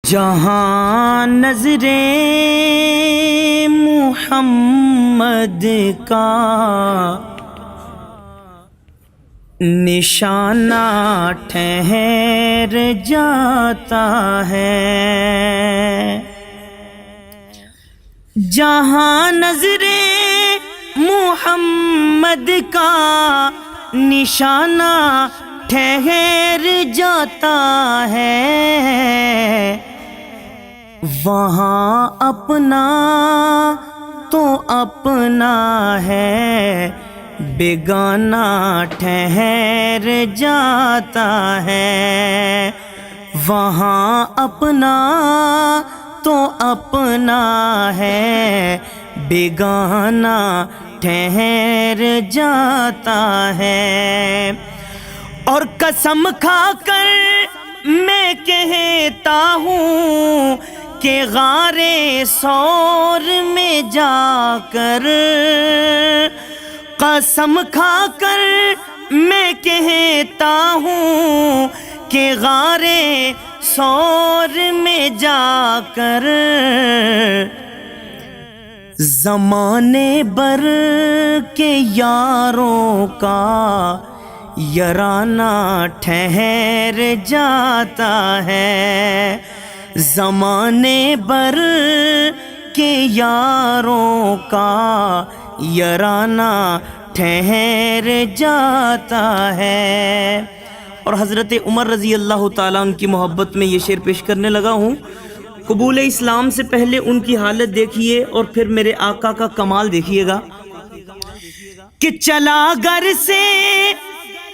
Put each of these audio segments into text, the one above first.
جہاں نظر محمد کا نشانہ ٹھہر جاتا ہے، جہاں نظر محمد کا نشانہ ٹھہر جاتا ہے، وہاں اپنا تو اپنا ہے، بیگانہ ٹھہر جاتا ہے، وہاں اپنا تو اپنا ہے، بیگانہ ٹھہر جاتا ہے۔ اور قسم کھا کر میں کہتا ہوں کہ غار ثور میں جا کر، قسم کھا کر میں کہتا ہوں کہ غار ثور میں جا کر، زمانے بھر کے یاروں کا یارانہ ٹھہر جاتا ہے، زمانے بھر کے یاروں کا یارانہ ٹھہر جاتا ہے۔ اور حضرت عمر رضی اللہ تعالیٰ عنہ کی محبت میں یہ شعر پیش کرنے لگا ہوں۔ قبول اسلام سے پہلے ان کی حالت دیکھیے اور پھر میرے آقا کا کمال دیکھیے گا کہ چلا گھر سے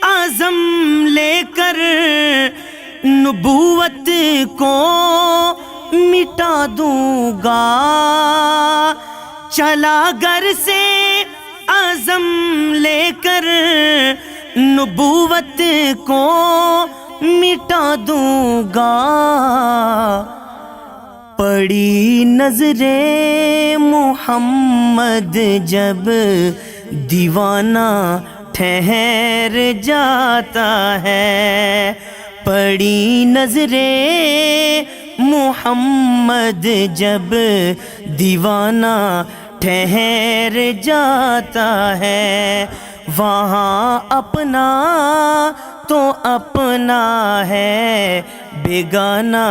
عزم لے کر نبوت کو مٹا دوں گا، چلا گھر سے عزم لے کر نبوت کو مٹا دوں گا، پڑی نظر محمد جب دیوانہ ٹھہر جاتا ہے، پڑی نظر محمد جب دیوانہ ٹھہر جاتا ہے، وہاں اپنا تو اپنا ہے، بیگانہ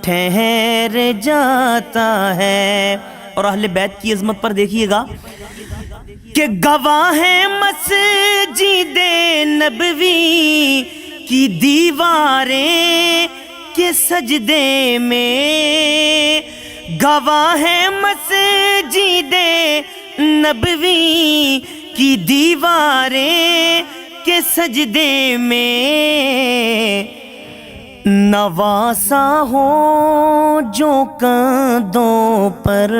ٹھہر جاتا ہے۔ اور اہل بیت کی عظمت پر دیکھیے گا کہ گواہ ہے مسجد نبوی کی دیواریں کے سجدے میں، گواہ ہے مسجد نبوی کی دیواریں کے سجدے میں، نواسا ہو جو کندھوں پر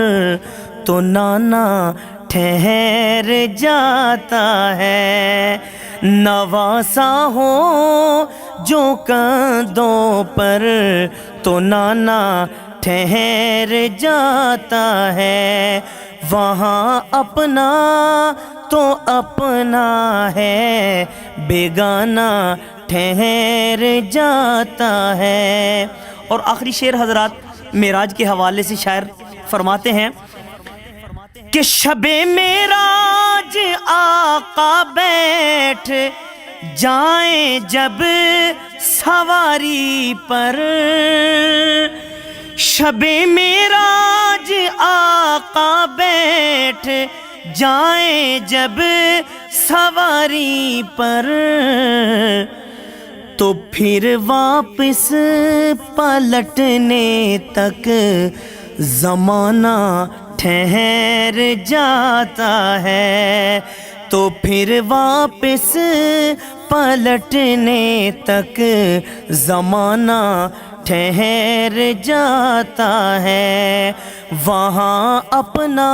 تو نانا ٹھہر جاتا ہے، نواسا ہو جو کندھوں پر تو نانا ٹھہر جاتا ہے، وہاں اپنا تو اپنا ہے، بیگانہ ٹھہر جاتا ہے۔ اور آخری شعر حضرات معراج کے حوالے سے شاعر فرماتے ہیں کہ شب معراج آقا بیٹھ جائیں جب سواری پر، شب معراج آقا بیٹھ جائیں جب سواری پر، تو پھر واپس پلٹنے تک زمانہ ٹھہر جاتا ہے، تو پھر واپس پلٹنے تک زمانہ ٹھہر جاتا ہے، وہاں اپنا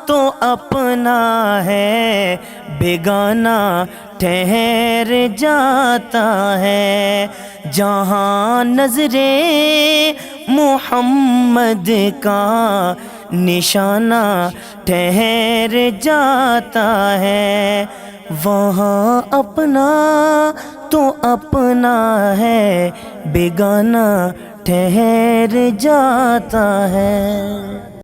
تو اپنا ہے، بیگانہ ٹھہر جاتا ہے، جہاں نظر محمد کا نشانہ ٹھہر جاتا ہے، وہاں اپنا تو اپنا ہے، بیگانہ ٹھہر جاتا ہے۔